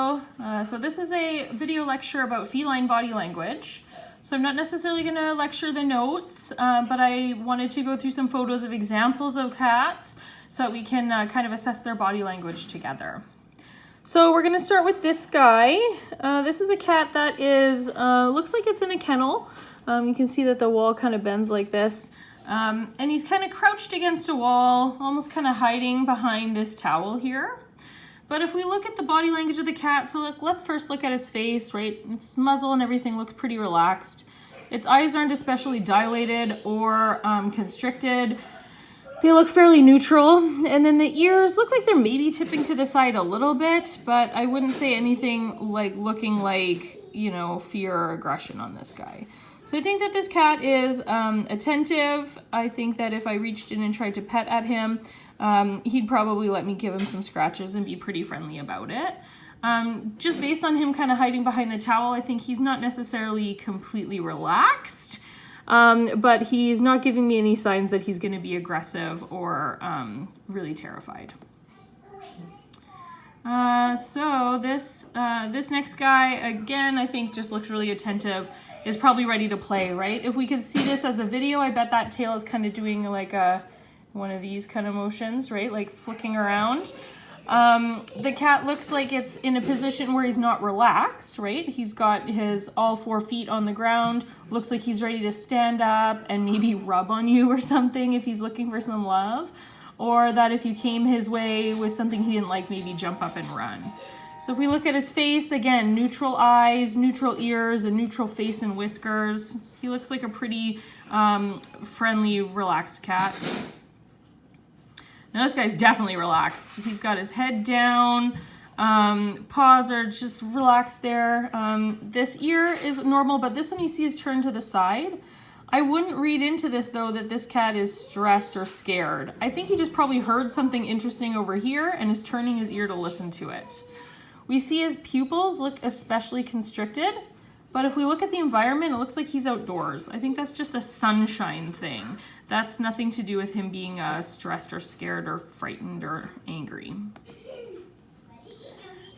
Hello. So this is a video lecture about feline body language. So I'm not necessarily going to lecture the notes, but I wanted to go through some photos of examples of cats so that we can kind of assess their body language together. So we're going to start with this guy. This is a cat that is, looks like it's in a kennel. You can see that the wall kind of bends like this. And he's kind of crouched against a wall, almost kind of hiding behind this towel here. But if we look at the body language of the cat, so let's first look at its face, right? Its muzzle and everything look pretty relaxed. Its eyes aren't especially dilated or constricted. They look fairly neutral. And then the ears look like they're maybe tipping to the side a little bit, but I wouldn't say anything like looking like, you know, fear or aggression on this guy. So I think that this cat is attentive. I think that if I reached in and tried to pet at him, he'd probably let me give him some scratches and be pretty friendly about it. Just based on him kind of hiding behind the towel, I think he's not necessarily completely relaxed, but he's not giving me any signs that he's going to be aggressive or really terrified. So this next guy, again, I think just looks really attentive, is probably ready to play, right? If we could see this as a video, I bet that tail is kind of doing like one of these kind of motions, right? Like flicking around. The cat looks like it's in a position where he's not relaxed, right? He's got his all 4 feet on the ground. Looks like he's ready to stand up and maybe rub on you or something if he's looking for some love. Or that if you came his way with something he didn't like, maybe jump up and run. So if we look at his face, again, neutral eyes, neutral ears, a neutral face and whiskers. He looks like a pretty friendly, relaxed cat. Now this guy's definitely relaxed. He's got his head down, paws are just relaxed there. This ear is normal, but this one you see is turned to the side. I wouldn't read into this though that this cat is stressed or scared. I think he just probably heard something interesting over here and is turning his ear to listen to it. We see his pupils look especially constricted, but if we look at the environment, it looks like he's outdoors. I think that's just a sunshine thing. That's nothing to do with him being stressed or scared or frightened or angry.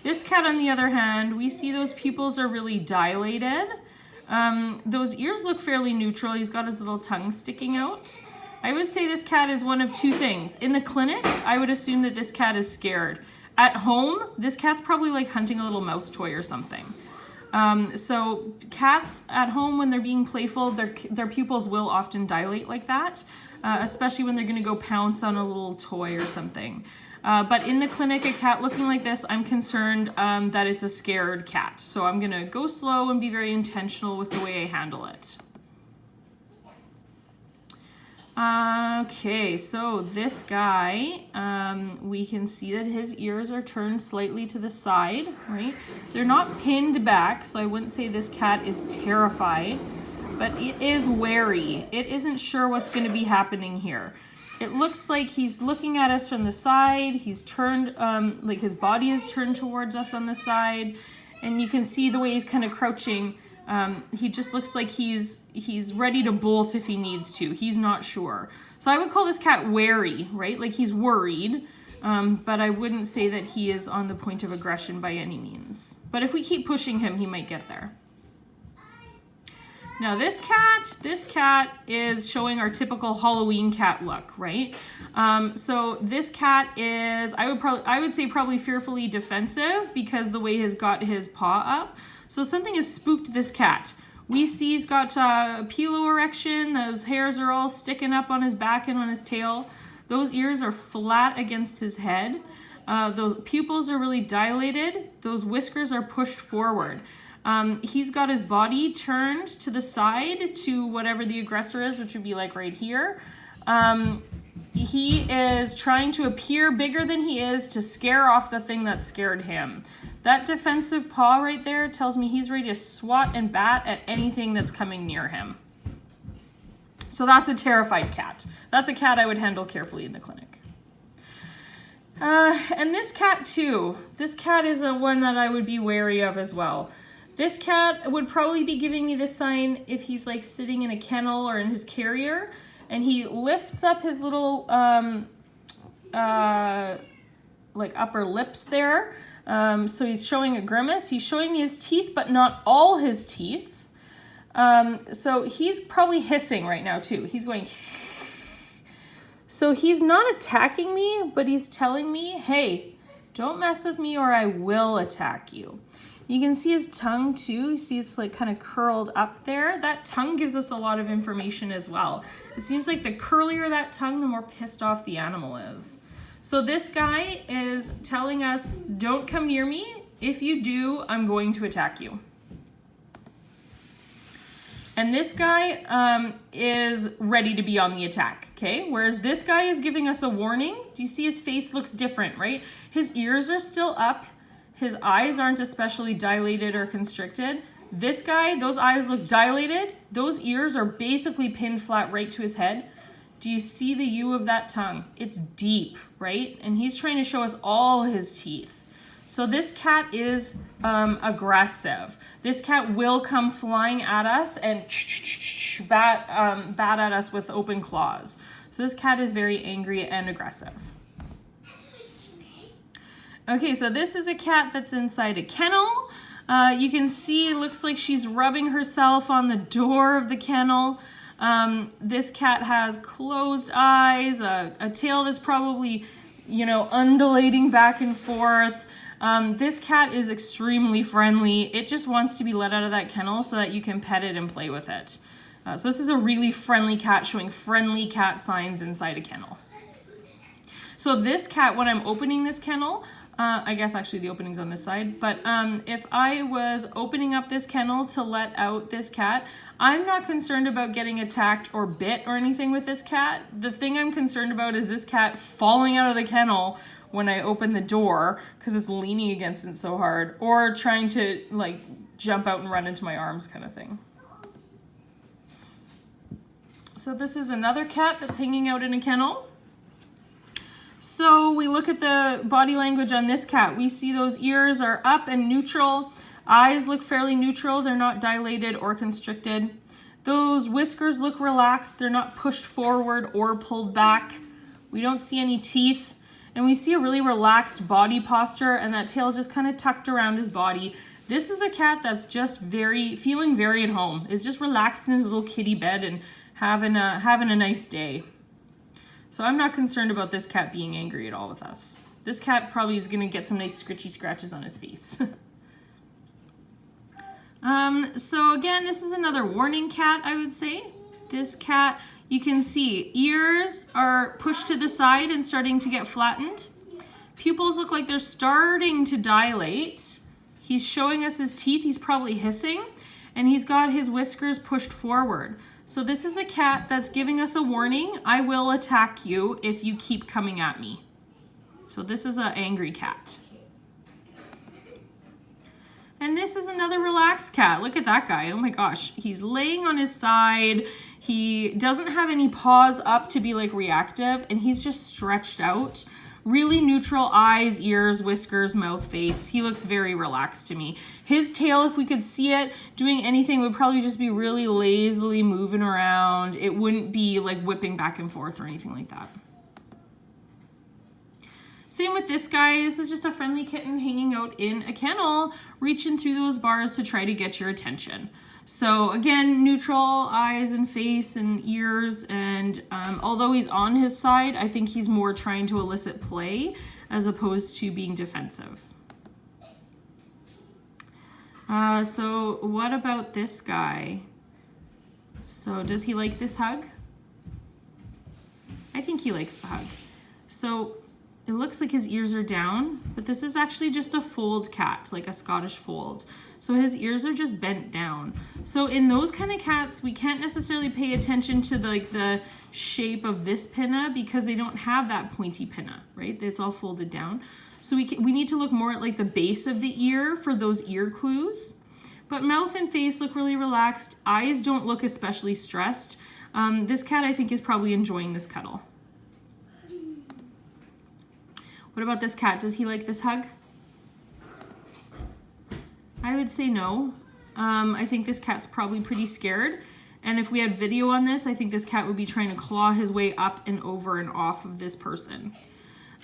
This cat, on the other hand, we see those pupils are really dilated. Those ears look fairly neutral. He's got his little tongue sticking out. I would say this cat is one of two things. In the clinic, I would assume that this cat is scared. At home, this cat's probably like hunting a little mouse toy or something. So cats at home, when they're being playful, their pupils will often dilate like that, especially when they're going to go pounce on a little toy or something. But in the clinic, a cat looking like this, I'm concerned that it's a scared cat. So I'm going to go slow and be very intentional with the way I handle it. Okay, so this guy, we can see that his ears are turned slightly to the side, right? They're not pinned back, so I wouldn't say this cat is terrified, but it is wary. It isn't sure what's going to be happening here. It looks like he's looking at us from the side. He's turned, like his body is turned towards us on the side, and you can see the way he's kind of crouching. He just looks like he's ready to bolt if he needs to. He's not sure. So I would call this cat wary, right? Like he's worried, but I wouldn't say that he is on the point of aggression by any means. But if we keep pushing him, he might get there. Now this cat is showing our typical Halloween cat look, right? So this cat is, I would say probably fearfully defensive because the way he's got his paw up. So something has spooked this cat. We see he's got a pilo erection. Those hairs are all sticking up on his back and on his tail. Those ears are flat against his head. Those pupils are really dilated. Those whiskers are pushed forward. He's got his body turned to the side to whatever the aggressor is, which would be like right here. He is trying to appear bigger than he is to scare off the thing that scared him. That defensive paw right there tells me he's ready to swat and bat at anything that's coming near him. So that's a terrified cat. That's a cat I would handle carefully in the clinic. And this cat too. This cat is one that I would be wary of as well. This cat would probably be giving me this sign if he's like sitting in a kennel or in his carrier and he lifts up his little like upper lips there. So he's showing a grimace. He's showing me his teeth, but not all his teeth. So he's probably hissing right now too. He's going. So he's not attacking me, but he's telling me, hey, don't mess with me or I will attack you. You can see his tongue too. You see it's like kind of curled up there. That tongue gives us a lot of information as well. It seems like the curlier that tongue, the more pissed off the animal is. So this guy is telling us, don't come near me. If you do, I'm going to attack you. And this guy is ready to be on the attack, okay? Whereas this guy is giving us a warning. Do you see his face looks different, right? His ears are still up. His eyes aren't especially dilated or constricted. This guy, those eyes look dilated. Those ears are basically pinned flat right to his head. Do you see the U of that tongue? It's deep, right? And he's trying to show us all his teeth. So this cat is aggressive. This cat will come flying at us and bat at us with open claws. So this cat is very angry and aggressive. Okay, so this is a cat that's inside a kennel. You can see it looks like she's rubbing herself on the door of the kennel. This cat has closed eyes, a tail that's probably, you know, undulating back and forth. This cat is extremely friendly. It just wants to be let out of that kennel so that you can pet it and play with it. So this is a really friendly cat showing friendly cat signs inside a kennel. So this cat, when I'm opening this kennel, I guess actually the opening's on this side, but if I was opening up this kennel to let out this cat, I'm not concerned about getting attacked or bit or anything with this cat. The thing I'm concerned about is this cat falling out of the kennel when I open the door because it's leaning against it so hard, or trying to like jump out and run into my arms kind of thing. So this is another cat that's hanging out in a kennel. So we look at the body language on this cat. We see those ears are up and neutral. Eyes look fairly neutral. They're not dilated or constricted. Those whiskers look relaxed. They're not pushed forward or pulled back. We don't see any teeth. And we see a really relaxed body posture, and that tail is just kind of tucked around his body. This is a cat that's just feeling very at home. Is just relaxed in his little kitty bed and having a nice day. So I'm not concerned about this cat being angry at all with us. This cat probably is going to get some nice scritchy scratches on his face. So again, this is another warning cat, I would say. This cat, you can see ears are pushed to the side and starting to get flattened. Pupils look like they're starting to dilate. He's showing us his teeth. He's probably hissing. And he's got his whiskers pushed forward. So this is a cat that's giving us a warning. I will attack you if you keep coming at me. So this is an angry cat. And this is another relaxed cat. Look at that guy. Oh my gosh. He's laying on his side. He doesn't have any paws up to be like reactive, and he's just stretched out. Really neutral eyes, ears, whiskers, mouth, face. He looks very relaxed to me. His tail, if we could see it doing anything, would probably just be really lazily moving around. It wouldn't be like whipping back and forth or anything like that. Same with this guy. This is just a friendly kitten hanging out in a kennel, reaching through those bars to try to get your attention. So again, neutral eyes and face and ears, and although he's on his side, I think he's more trying to elicit play as opposed to being defensive. So what about this guy? So does he like this hug? I think he likes the hug. So it looks like his ears are down, but this is actually just a fold cat, like a Scottish fold. So his ears are just bent down. So in those kind of cats, we can't necessarily pay attention to the shape of this pinna because they don't have that pointy pinna, right? It's all folded down. So we need to look more at like the base of the ear for those ear clues. But mouth and face look really relaxed. Eyes don't look especially stressed. This cat, I think, is probably enjoying this cuddle. What about this cat? Does he like this hug? I would say no. I think this cat's probably pretty scared. And if we had video on this, I think this cat would be trying to claw his way up and over and off of this person.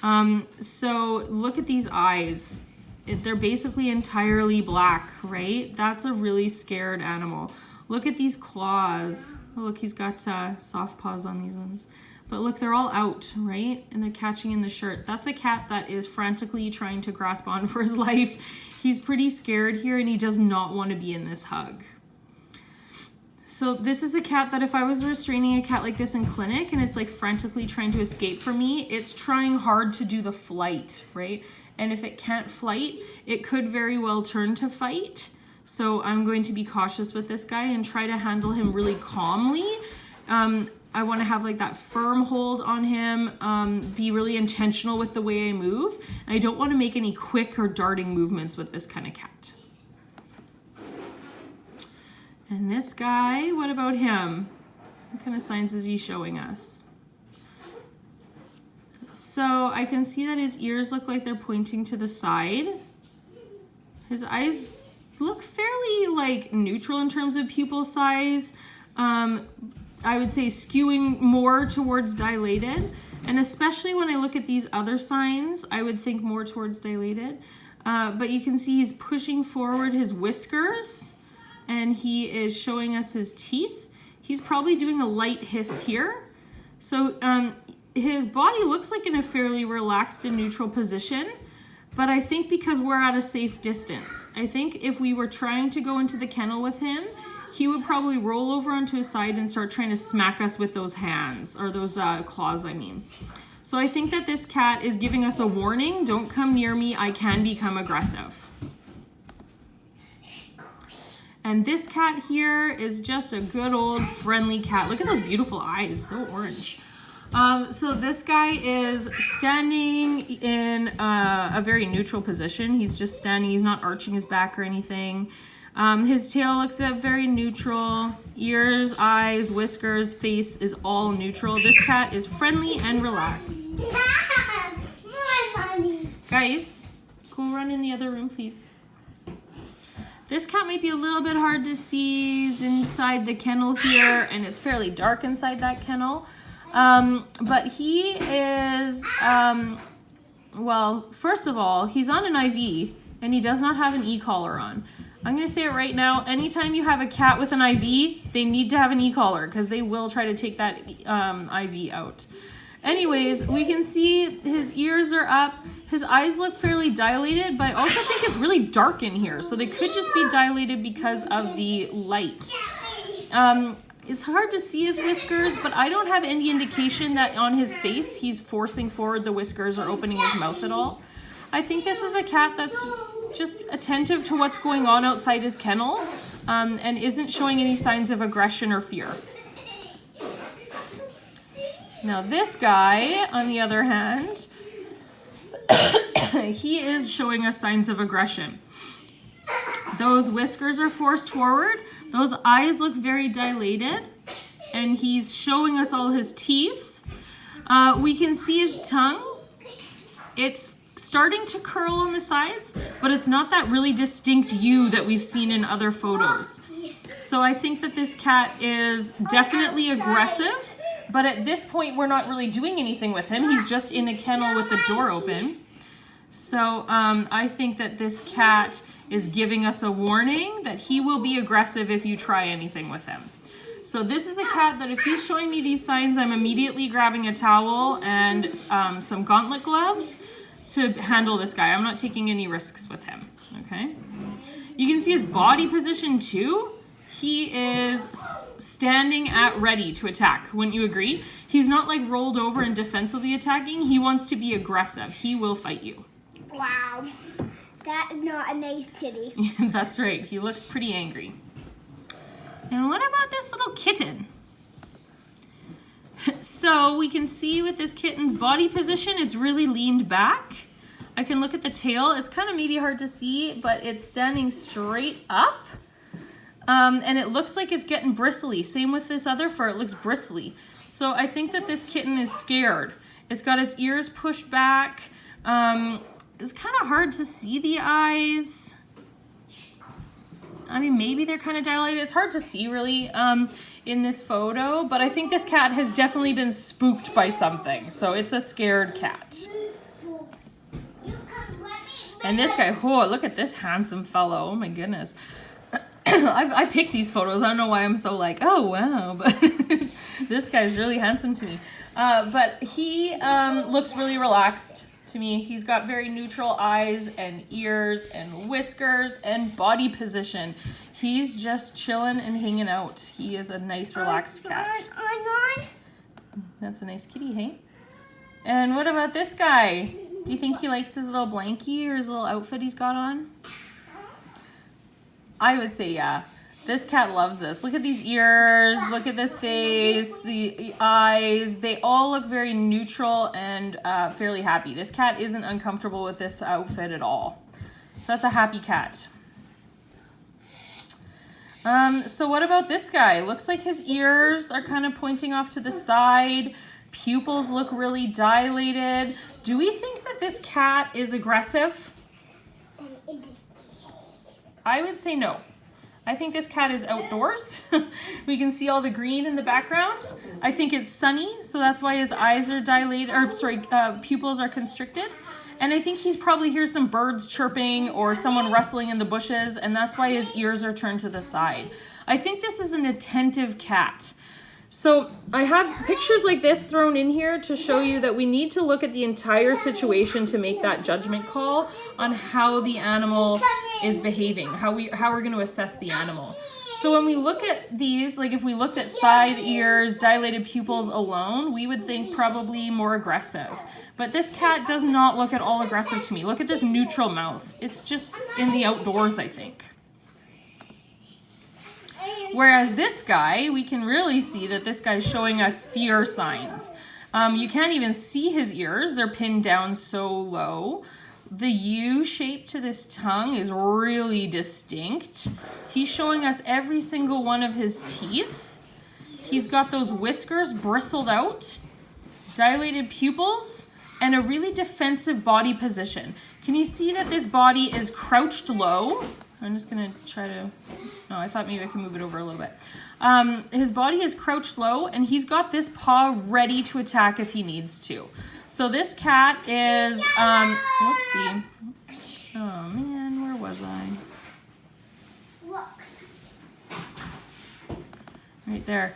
So look at these eyes. They're basically entirely black, right? That's a really scared animal. Look at these claws. Oh, look, he's got soft paws on these ones. But look, they're all out, right? And they're catching in the shirt. That's a cat that is frantically trying to grasp on for his life. He's pretty scared here and he does not want to be in this hug. So this is a cat that if I was restraining a cat like this in clinic and it's like frantically trying to escape from me, it's trying hard to do the flight, right? And if it can't flight, it could very well turn to fight. So I'm going to be cautious with this guy and try to handle him really calmly. I want to have like that firm hold on him, be really intentional with the way I move. I don't want to make any quick or darting movements with this kind of cat. And this guy, what about him? What kind of signs is he showing us? So I can see that his ears look like they're pointing to the side. His eyes look fairly like neutral in terms of pupil size. I would say skewing more towards dilated. And especially when I look at these other signs, I would think more towards dilated. But you can see he's pushing forward his whiskers and he is showing us his teeth. He's probably doing a light hiss here. So his body looks like in a fairly relaxed and neutral position. But I think because we're at a safe distance, I think if we were trying to go into the kennel with him, he would probably roll over onto his side and start trying to smack us with those hands, or those claws, I mean. So I think that this cat is giving us a warning. Don't come near me, I can become aggressive. And this cat here is just a good old friendly cat. Look at those beautiful eyes, so orange. So this guy is standing in a very neutral position. He's just standing, he's not arching his back or anything. His tail looks very neutral. Ears, eyes, whiskers, face is all neutral. This cat is friendly and relaxed. Guys, go run in the other room, please. This cat might be a little bit hard to see. He's inside the kennel here, and it's fairly dark inside that kennel. But he is, well, first of all, he's on an IV, and he does not have an e-collar on. I'm going to say it right now, anytime you have a cat with an IV, they need to have an e-collar, because they will try to take that IV out. Anyways, we can see his ears are up. His eyes look fairly dilated, but I also think it's really dark in here, so they could just be dilated because of the light. It's hard to see his whiskers, but I don't have any indication that on his face he's forcing forward the whiskers or opening his mouth at all. I think this is a cat that's just attentive to what's going on outside his kennel, and isn't showing any signs of aggression or fear. Now this guy, on the other hand, he is showing us signs of aggression. Those whiskers are forced forward. Those eyes look very dilated, and he's showing us all his teeth. We can see his tongue. It's starting to curl on the sides, but it's not that really distinct U that we've seen in other photos. So I think that this cat is definitely aggressive, but at this point we're not really doing anything with him. He's just in a kennel with the door open. So I think that this cat is giving us a warning that he will be aggressive if you try anything with him. So this is a cat that if he's showing me these signs, I'm immediately grabbing a towel and some gauntlet gloves to handle this guy. I'm not taking any risks with him, okay? You can see his body position too. He is standing at ready to attack, wouldn't you agree? He's not like rolled over and defensively attacking. He wants to be aggressive. He will fight you. Wow. That's not a nice titty. That's right. He looks pretty angry. And what about this little kitten? So we can see with this kitten's body position, it's really leaned back. I can look at the tail. It's kind of maybe hard to see, but it's standing straight up. And it looks like it's getting bristly. Same with this other fur. It looks bristly. So I think that this kitten is scared. It's got its ears pushed back. It's kind of hard to see the eyes. I mean, maybe they're kind of dilated. It's hard to see really in this photo, but I think this cat has definitely been spooked by something. So it's a scared cat. And this guy, oh, look at this handsome fellow. Oh my goodness. I picked these photos. I don't know why I'm so like, oh wow, but this guy's really handsome to me. But he looks really relaxed to me. He's got very neutral eyes and ears and whiskers and body position. He's just chilling and hanging out. He is a nice, relaxed cat. That's a nice kitty, hey? And what about this guy? Do you think he likes his little blankie or his little outfit he's got on? I would say yeah. This cat loves this. Look at these ears, look at this face, the eyes. They all look very neutral and fairly happy. This cat isn't uncomfortable with this outfit at all. So that's a happy cat. So what about this guy? Looks like his ears are kind of pointing off to the side. Pupils look really dilated. Do we think that this cat is aggressive? I would say no. I think this cat is outdoors. We can see all the green in the background. I think it's sunny, so that's why his eyes are dilated, or sorry, pupils are constricted. And I think he's probably hears some birds chirping or someone rustling in the bushes, and that's why his ears are turned to the side. I think this is an attentive cat. So I have pictures like this thrown in here to show you that we need to look at the entire situation to make that judgment call on how the animal is behaving, how we're going to assess the animal. So when we look at these, like if we looked at side ears, dilated pupils alone, we would think probably more aggressive. But this cat does not look at all aggressive to me. Look at this neutral mouth. It's just in the outdoors, I think. Whereas this guy, we can really see that this guy's showing us fear signs. You can't even see his ears. They're pinned down so low. The U shape to this tongue is really distinct. He's showing us every single one of his teeth. He's got those whiskers bristled out, dilated pupils, and a really defensive body position. Can you see that this body is crouched low? I'm just gonna try to, no, I thought maybe I can move it over a little bit. His body is crouched low and he's got this paw ready to attack if he needs to. So this cat is, whoopsie. Oh man, where was I? Right there.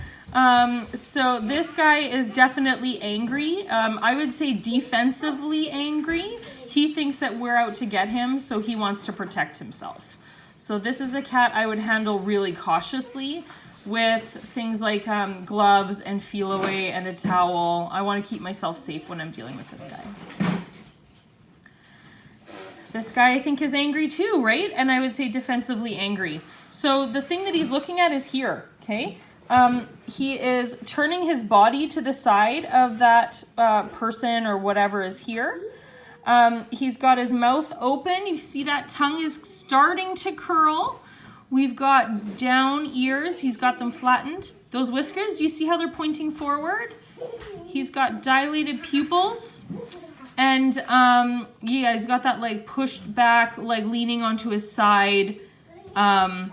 So this guy is definitely angry. I would say defensively angry. He thinks that we're out to get him, so he wants to protect himself. So this is a cat I would handle really cautiously with things like gloves and feel away and a towel. I want to keep myself safe when I'm dealing with this guy. This guy I think is angry too, right? And I would say defensively angry. So the thing that he's looking at is here, okay? He is turning his body to the side of that person or whatever is here. He's got his mouth open. You see that tongue is starting to curl. We've got down ears. He's got them flattened. Those whiskers, you see how they're pointing forward? He's got dilated pupils. And yeah, he's got that like pushed back, like leaning onto his side body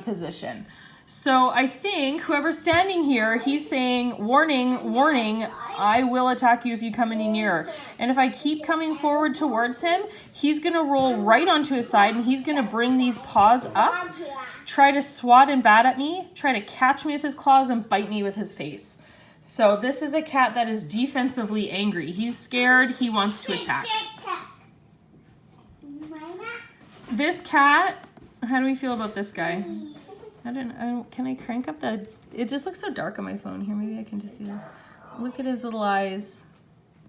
position. So I think whoever's standing here, he's saying, warning, warning, I will attack you if you come any nearer. And if I keep coming forward towards him, he's going to roll right onto his side and he's going to bring these paws up, try to swat and bat at me, try to catch me with his claws and bite me with his face. So this is a cat that is defensively angry. He's scared. He wants to attack. This cat, how do we feel about this guy? I don't, can I crank up the, it just looks so dark on my phone here. Maybe I can just see this. Look at his little eyes.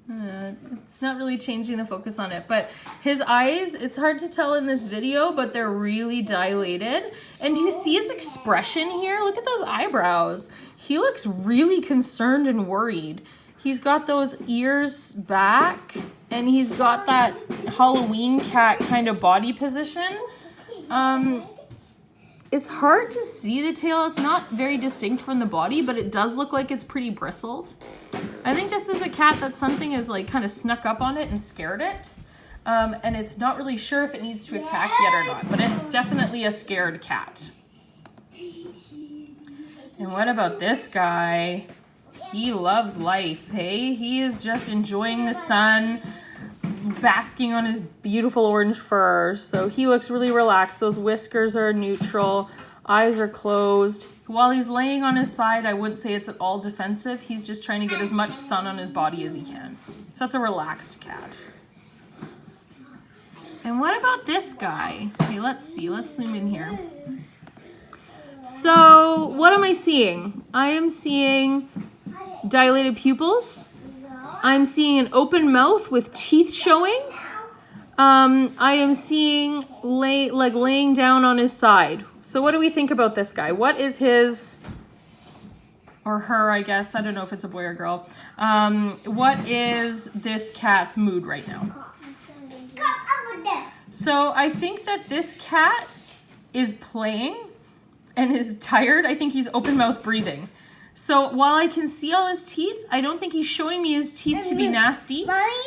It's not really changing the focus on it, but his eyes, it's hard to tell in this video, but they're really dilated. And do you see his expression here? Look at those eyebrows. He looks really concerned and worried. He's got those ears back and he's got that Halloween cat kind of body position. It's hard to see the tail. It's not very distinct from the body, but it does look like it's pretty bristled. I think this is a cat that something is like kind of snuck up on it and scared it. And it's not really sure if it needs to attack yet or not, but it's definitely a scared cat. And what about this guy? He loves life, hey? He is just enjoying the sun, basking on his beautiful orange fur. So he looks really relaxed. Those whiskers are neutral. Eyes are closed. While he's laying on his side, I wouldn't say it's at all defensive. He's just trying to get as much sun on his body as he can. So that's a relaxed cat. And what about this guy? Okay, let's see. Let's zoom in here. So what am I seeing? I am seeing dilated pupils. I'm seeing an open mouth with teeth showing. I am seeing laying down on his side. So what do we think about this guy? What is his, or her, I guess. I don't know if it's a boy or girl. What is this cat's mood right now? So I think that this cat is playing and is tired. I think he's open mouth breathing. So while I can see all his teeth, I don't think he's showing me his teeth to be nasty.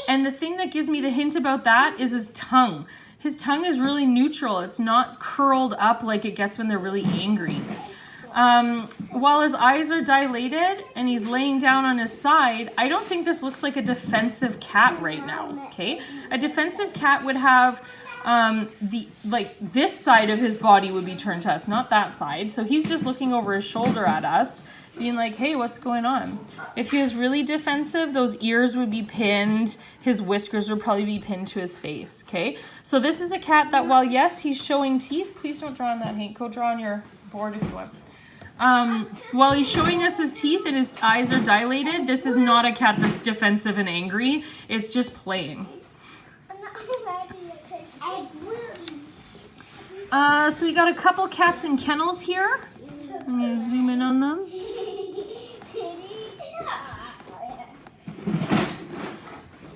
And the thing that gives me the hint about that is his tongue. His tongue is really neutral. It's not curled up like it gets when they're really angry. While his eyes are dilated and he's laying down on his side, I don't think this looks like a defensive cat right now, okay? A defensive cat would have this side of his body would be turned to us, not that side. So he's just looking over his shoulder at us, being like, hey, what's going on? If he was really defensive, those ears would be pinned. His whiskers would probably be pinned to his face, okay? So this is a cat that while, yes, he's showing teeth, please don't draw on that, Hank. Go draw on your board if you want. While he's showing us his teeth and his eyes are dilated, this is not a cat that's defensive and angry. It's just playing. So we got a couple cats in kennels here. I'm going to zoom in on them.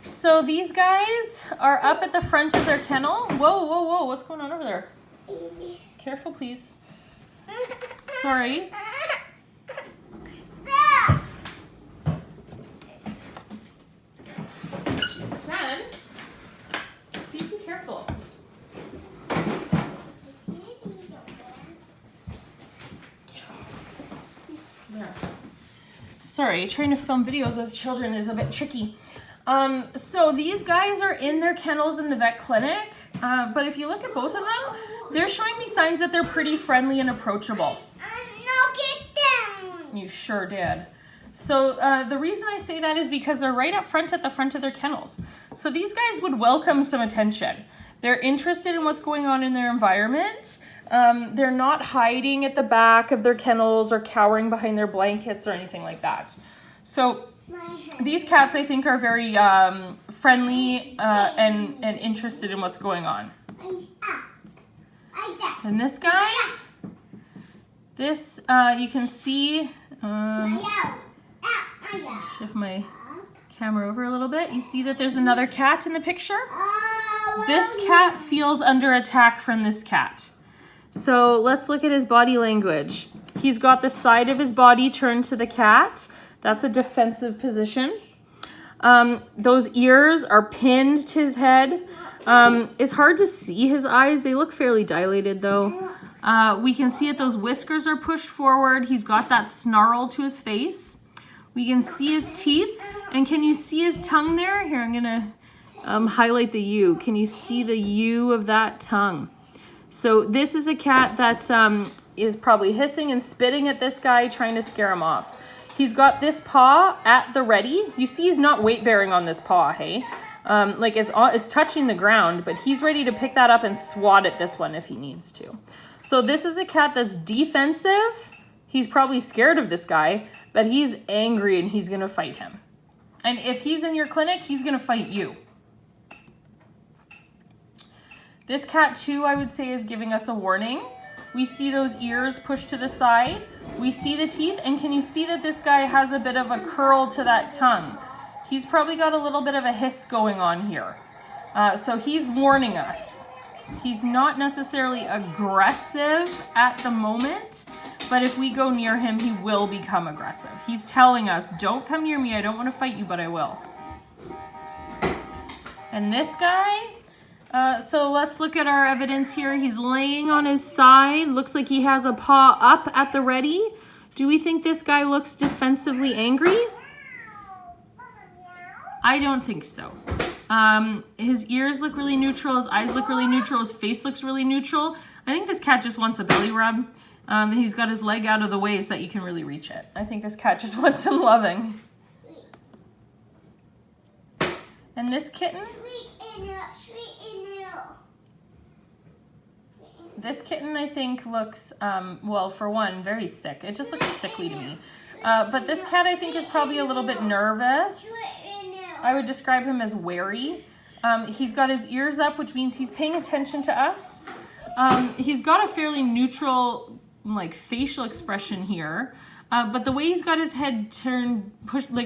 So these guys are up at the front of their kennel. Whoa, whoa, whoa, what's going on over there? Careful, please. Sorry. Stan, please be careful. There. Sorry, trying to film videos with children is a bit tricky. So these guys are in their kennels in the vet clinic, but if you look at both of them, they're showing me signs that they're pretty friendly and approachable. You sure did. So the reason I say that is because they're right up front at the front of their kennels. So these guys would welcome some attention. They're interested in what's going on in their environment. They're not hiding at the back of their kennels or cowering behind their blankets or anything like that. So these cats, I think, are very friendly and interested in what's going on. And this guy, this, you can see, shift my camera over a little bit. You see that there's another cat in the picture? This cat feels under attack from this cat. So let's look at his body language. He's got the side of his body turned to the cat. That's a defensive position. Those ears are pinned to his head. It's hard to see his eyes. They look fairly dilated though. We can see that those whiskers are pushed forward. He's got that snarl to his face. We can see his teeth. And can you see his tongue there? Here, I'm gonna highlight the U. Can you see the U of that tongue? So this is a cat that is probably hissing and spitting at this guy, trying to scare him off. He's got this paw at the ready. You see he's not weight bearing on this paw, hey? Like it's touching the ground, but he's ready to pick that up and swat at this one if he needs to. So this is a cat that's defensive. He's probably scared of this guy, but he's angry and he's gonna fight him. And if he's in your clinic, he's gonna fight you. This cat too, I would say, is giving us a warning. We see those ears pushed to the side. We see the teeth, and can you see that this guy has a bit of a curl to that tongue? He's probably got a little bit of a hiss going on here. So he's warning us. He's not necessarily aggressive at the moment, but if we go near him, he will become aggressive. He's telling us, don't come near me, I don't want to fight you, but I will. And this guy, so let's look at our evidence here. He's laying on his side. Looks like he has a paw up at the ready. Do we think this guy looks defensively angry? I don't think so. His ears look really neutral. His eyes look really neutral. His face looks really neutral. I think this cat just wants a belly rub. He's got his leg out of the way so that you can really reach it. I think this cat just wants some loving. And this kitten? This kitten, I think, looks, well, for one, very sick. It just looks sickly to me. But this cat, I think, is probably a little bit nervous. I would describe him as wary. He's got his ears up, which means he's paying attention to us. He's got a fairly neutral, like, facial expression here. But the way he's got his head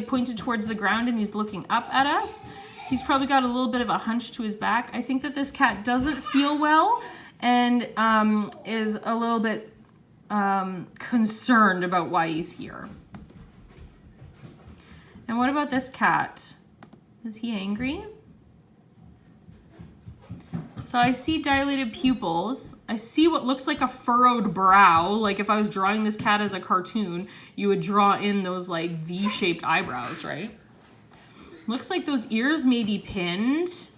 pointed towards the ground and he's looking up at us, he's probably got a little bit of a hunch to his back. I think that this cat doesn't feel well and is a little bit concerned about why he's here. And what about this cat? Is he angry? So I see dilated pupils. I see what looks like a furrowed brow. Like if I was drawing this cat as a cartoon, you would draw in those like V-shaped eyebrows, right? Looks like those ears may be pinned.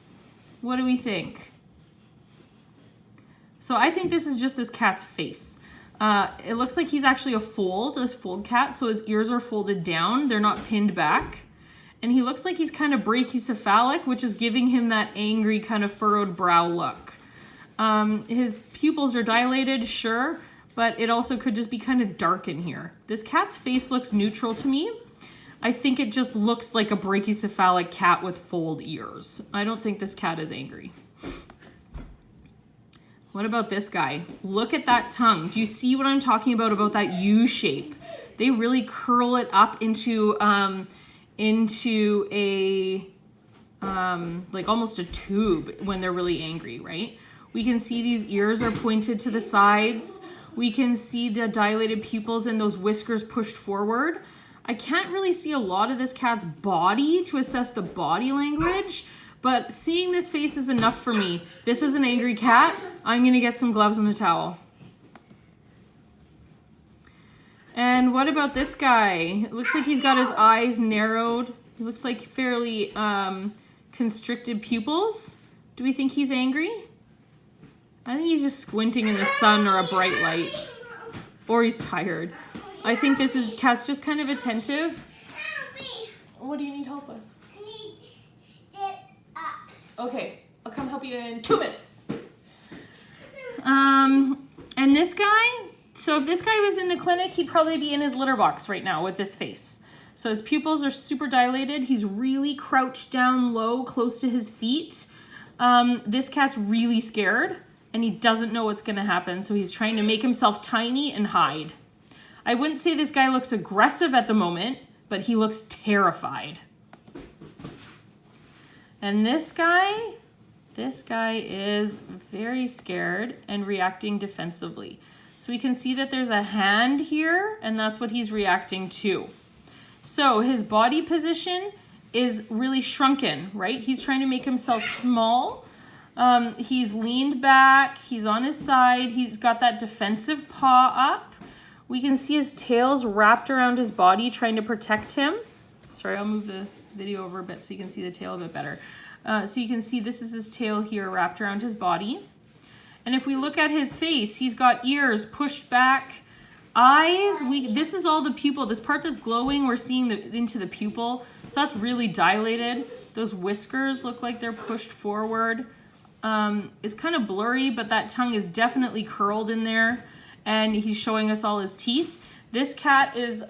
What do we think? So I think this is just this cat's face. It looks like he's actually a fold cat, so his ears are folded down. They're not pinned back. And he looks like he's kind of brachycephalic, which is giving him that angry kind of furrowed brow look. His pupils are dilated, sure, but it also could just be kind of dark in here. This cat's face looks neutral to me. I think it just looks like a brachycephalic cat with fold ears. I don't think this cat is angry. What about this guy? Look at that tongue. Do you see what I'm talking about that U shape? They really curl it up into a, like almost a tube when they're really angry, right? We can see these ears are pointed to the sides. We can see the dilated pupils and those whiskers pushed forward. I can't really see a lot of this cat's body to assess the body language, but seeing this face is enough for me. This is an angry cat. I'm gonna get some gloves and a towel. And what about this guy? It looks like he's got his eyes narrowed. He looks like fairly constricted pupils. Do we think he's angry? I think he's just squinting in the sun or a bright light. Or he's tired. I think this cat's just kind of attentive. What do you need help with? I need it up. Okay, I'll come help you in 2 minutes. And this guy, so if this guy was in the clinic, he'd probably be in his litter box right now with this face. So his pupils are super dilated. He's really crouched down low, close to his feet. This cat's really scared and he doesn't know what's gonna happen. So he's trying to make himself tiny and hide. I wouldn't say this guy looks aggressive at the moment, but he looks terrified. And this guy is very scared and reacting defensively. So we can see that there's a hand here, and that's what he's reacting to. So his body position is really shrunken, right? He's trying to make himself small. He's leaned back, he's on his side, he's got that defensive paw up. We can see his tail's wrapped around his body trying to protect him. Sorry, I'll move the video over a bit so you can see the tail a bit better. So you can see this is his tail here wrapped around his body. And if we look at his face, he's got ears pushed back, eyes. This is all the pupil. This part that's glowing, we're seeing into the pupil. So that's really dilated. Those whiskers look like they're pushed forward. It's kind of blurry, but that tongue is definitely curled in there. And he's showing us all his teeth. This cat is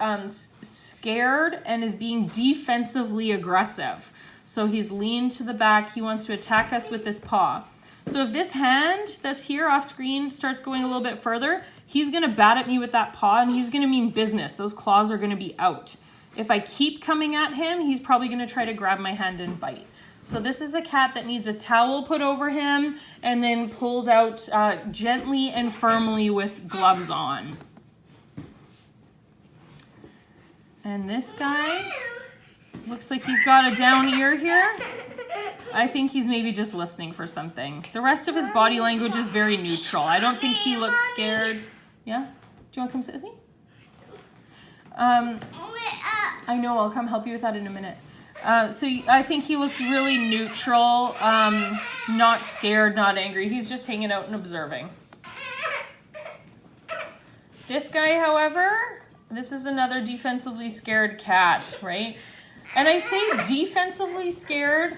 scared and is being defensively aggressive. So he's leaned to the back. He wants to attack us with this paw. So if this hand that's here off screen starts going a little bit further, he's gonna bat at me with that paw and he's gonna mean business. Those claws are gonna be out. If I keep coming at him, he's probably gonna try to grab my hand and bite. So this is a cat that needs a towel put over him and then pulled out gently and firmly with gloves on. And this guy looks like he's got a down ear here. I think he's maybe just listening for something. The rest of his body language is very neutral. I don't think he looks scared. Yeah? Do you want to come sit with me? I know, I'll come help you with that in a minute. So I think he looks really neutral, not scared, not angry. He's just hanging out and observing. This guy, however, this is another defensively scared cat, right? And I say defensively scared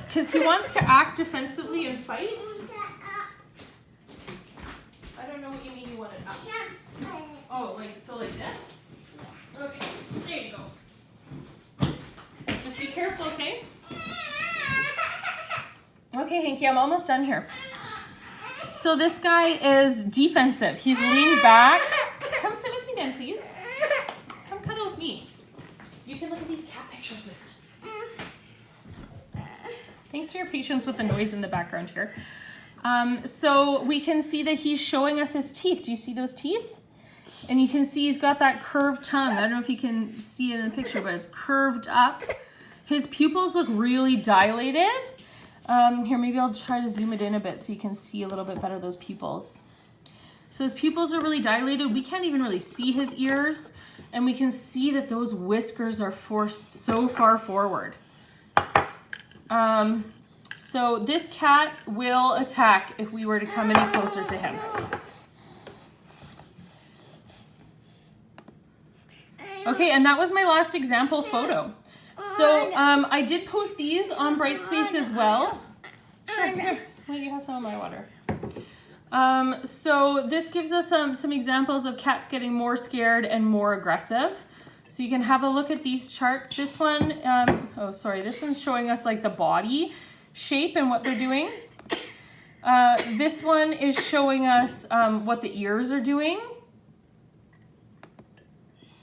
because he wants to act defensively and fight. I don't know what you mean you want to act. Oh, like this? Okay, there you go. Just be careful, okay? Okay, Hanky, I'm almost done here. So this guy is defensive. He's leaned back. Come sit with me then, please. Come cuddle with me. You can look at these cat pictures with me. Thanks for your patience with the noise in the background here. So we can see that he's showing us his teeth. Do you see those teeth? And you can see he's got that curved tongue. I don't know if you can see it in the picture, but it's curved up. His pupils look really dilated. Here, maybe I'll try to zoom it in a bit so you can see a little bit better those pupils. So his pupils are really dilated. We can't even really see his ears. And we can see that those whiskers are forced so far forward. So this cat will attack if we were to come any closer to him. Okay, and that was my last example photo. So I did post these on Brightspace as well. Sure, here, let you have some of my water. So this gives us some examples of cats getting more scared and more aggressive. So you can have a look at these charts. This one, this one's showing us like the body shape and what they're doing. This one is showing us what the ears are doing.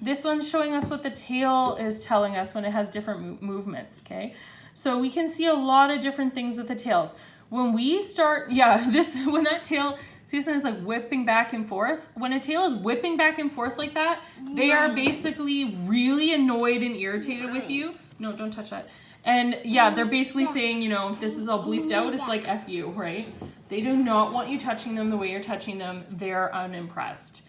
This one's showing us what the tail is telling us when it has different movements, okay? So we can see a lot of different things with the tails. When we start, when that tail, Susan is like whipping back and forth. When a tail is whipping back and forth like that, they are basically really annoyed and irritated with you. No, don't touch that. And yeah, they're basically saying, you know, this is all bleeped out. It's like F you, right? They do not want you touching them the way you're touching them. They're unimpressed.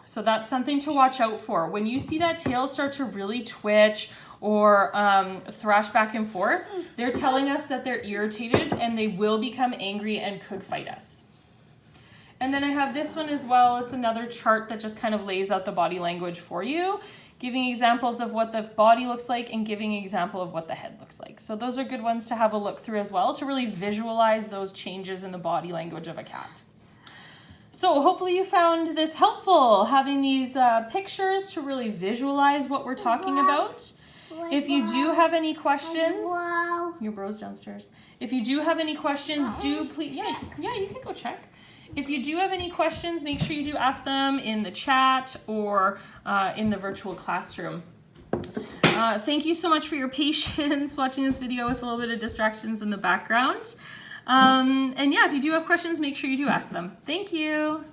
So that's something to watch out for. When you see that tail start to really twitch or thrash back and forth, they're telling us that they're irritated and they will become angry and could fight us. And then I have this one as well. It's another chart that just kind of lays out the body language for you, giving examples of what the body looks like and giving an example of what the head looks like. So those are good ones to have a look through as well to really visualize those changes in the body language of a cat. So hopefully you found this helpful, having these pictures to really visualize what we're talking about. If you do have any questions, your bro's downstairs. If you do have any questions, do please, yeah, you can go check. If you do have any questions, make sure you do ask them in the chat or in the virtual classroom. Thank you so much for your patience watching this video with a little bit of distractions in the background. And yeah, if you do have questions, make sure you do ask them. Thank you.